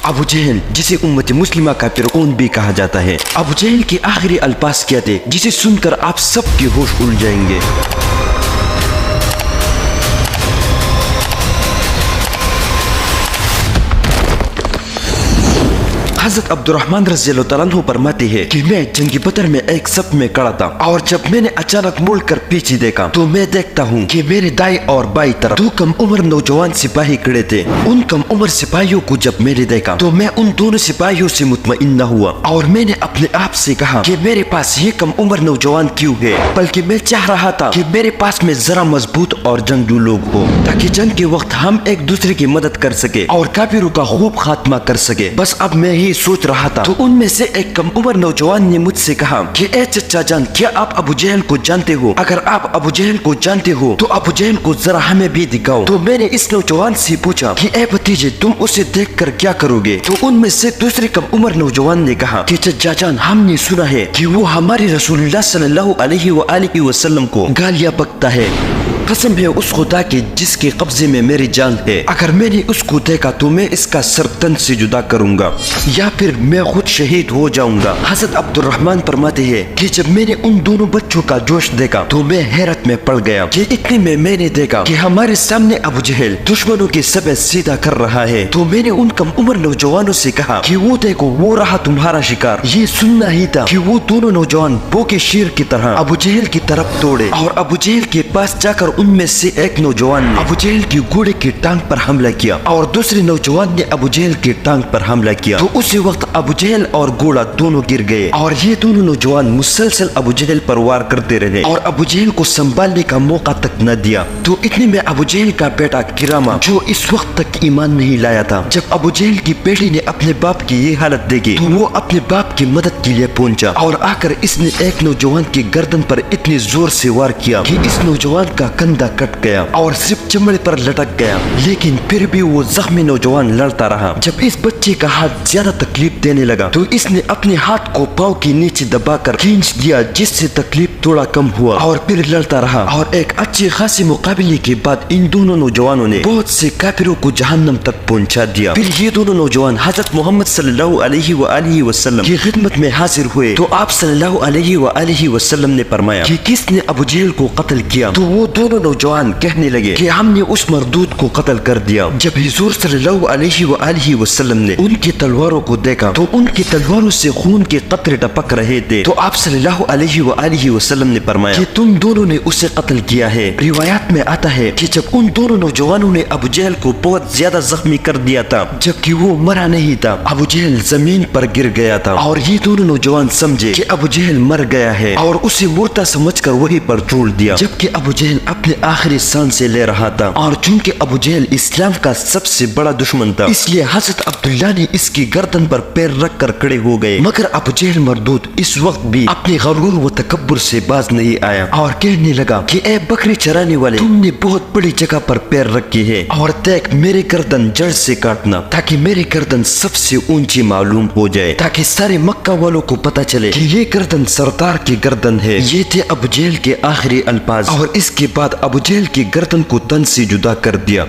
ابو جہل جسے امت مسلمہ کا فرعون بھی کہا جاتا ہے، ابو جہل کے آخری الفاظ کیا تھے جسے سن کر آپ سب کے ہوش اڑ جائیں گے؟ حضرت عبد الرحمن رضی اللہ تعالیٰ عنہ فرماتے ہیں کہ میں جنگ بدر میں ایک صف میں کھڑا تھا، اور جب میں نے اچانک مڑ کر پیچھے دیکھا تو میں دیکھتا ہوں کہ میرے دائیں اور بائیں طرف دو کم عمر نوجوان سپاہی کھڑے تھے۔ ان کم عمر سپاہیوں کو جب میں نے دیکھا تو میں ان دونوں سپاہیوں سے مطمئن نہ ہوا، اور میں نے اپنے آپ سے کہا کہ میرے پاس یہ کم عمر نوجوان کیوں ہے، بلکہ میں چاہ رہا تھا کہ میرے پاس میں ذرا مضبوط اور جنگجو لوگ ہو تاکہ جنگ کے وقت ہم ایک دوسرے کی مدد کر سکے اور کافروں کا خوب خاتمہ کر سکے۔ بس اب میں ہی سوچ رہا تھا تو ان میں سے ایک کم عمر نوجوان نے مجھ سے کہا کہ اے چچا جان، کیا آپ ابو جہل کو جانتے ہو؟ اگر آپ ابو جہل کو جانتے ہو تو ابو جہل کو ذرا ہمیں بھی دکھاؤ۔ تو میں نے اس نوجوان سے پوچھا کہ اے بھتیجے، تم اسے دیکھ کر کیا کرو گے؟ تو ان میں سے دوسرے کم عمر نوجوان نے کہا کہ چچا جان، ہم نے سنا ہے کہ وہ ہمارے رسول اللہ صلی اللہ علیہ وآلہ وسلم کو گالیاں بکتا ہے۔ قسم ہے اس خدا کی جس کے قبضے میں میری جان ہے، اگر میں نے اس کو دیکھا تو میں اس کا سر تن سے جدا کروں گا یا پھر میں خود شہید ہو جاؤں گا۔ حضرت عبد الرحمن فرماتے ہیں کہ جب میں نے ان دونوں بچوں کا جوش دیکھا تو میں حیرت میں پڑ گیا کہ اتنے میں نے دیکھا کہ ہمارے سامنے ابو جہل دشمنوں کے سبے سیدھا کر رہا ہے۔ تو میں نے ان کم عمر نوجوانوں سے کہا کہ وہ دیکھو، وہ رہا تمہارا شکار۔ یہ سننا ہی تھا کہ وہ دونوں نوجوان بھوکے شیر کی طرح ابو جہل کی طرف دوڑے، اور ابو جہل کے پاس جا کر ان میں سے ایک نوجوان نے ابو جہل کی گھوڑے کی ٹانگ پر حملہ کیا، اور دوسرے نوجوان نے ابو جہل کی ٹانگ پر حملہ کیا۔ تو اسی وقت ابو جہل اور گھوڑا دونوں گر گئے، اور یہ دونوں نوجوان مسلسل ابو جہل پر وار کرتے رہے اور ابو جہل کو سنبھالنے کا موقع تک نہ دیا۔ تو اتنے میں ابو جہل کا بیٹا کرامہ، جو اس وقت تک ایمان نہیں لایا تھا، جب ابو جہل کی بیٹی نے اپنے باپ کی یہ حالت دیکھی تو وہ اپنے باپ کی مدد کے لیے پہنچا، اور آ کر اس نے ایک نوجوان کی گردن پر اتنی زور سے وار کیا کہ اس نوجوان کا کندھا کٹ گیا اور صرف چمڑے پر لٹک گیا، لیکن پھر بھی وہ زخمی نوجوان لڑتا رہا۔ جب اس بچے کا ہاتھ زیادہ تکلیف دینے لگا تو اس نے اپنے ہاتھ کو پاؤں کے نیچے دبا کر کھینچ دیا، جس سے تکلیف تھوڑا کم ہوا، اور پھر لڑتا رہا، اور ایک اچھے خاصے مقابلے کے بعد ان دونوں نوجوانوں نے بہت سے کافروں کو جہنم تک پہنچا دیا۔ پھر یہ دونوں نوجوان حضرت محمد صلی اللہ علیہ وآلہ وسلم کی خدمت میں حاضر ہوئے، تو آپ صلی اللہ علیہ وآلہ وسلم نے فرمایا کہ کس نے ابو جہل کو قتل کیا؟ تو وہ دونوں نوجوان کہنے لگے کہ ہم نے اس مردود کو قتل کر دیا۔ جب حضور صلی اللہ علیہ وآلہ وسلم نے ان کی تلواروں کو دیکھا تو ان کی تلواروں سے خون کے قطرے ٹپک رہے تھے، تو آپ صلی اللہ علیہ وآلہ وسلم نے فرمایا کہ تم دونوں نے اسے قتل کیا ہے۔ روایات میں آتا ہے کہ جب ان دونوں نوجوانوں نے ابو جہل کو بہت زیادہ زخمی کر دیا تھا، جبکہ وہ مرا نہیں تھا، ابو جہل زمین پر گر گیا تھا، اور یہ دونوں نوجوان سمجھے کہ ابو جہل مر گیا ہے اور اسے مردہ سمجھ کر وہیں پر چھوڑ دیا، جبکہ ابو جہل اپنے آخری سانس سے لے رہا تھا، اور چونکہ ابو جہل اسلام کا سب سے بڑا دشمن تھا، اس لیے حضرت عبداللہ نے اس کی گردن پر پیر رکھ کر کھڑے ہو گئے، مگر ابو جہل مردود اس وقت بھی اپنے غرور و تکبر سے باز نہیں آیا، اور کہنے لگا کہ اے بکری چرانے والے، تم نے بہت بڑی جگہ پر پیر رکھی ہے، اور دیکھ میرے گردن جڑ سے کاٹنا، تاکہ میری گردن سب سے اونچی معلوم ہو جائے، تاکہ سارے مکہ والوں کو پتہ چلے کہ یہ گردن سردار کی گردن ہے۔ یہ تھے ابو جہل کے آخری الفاظ، اور اس کے بعد ابو جہل کی گردن کو تن سے جدا کر دیا۔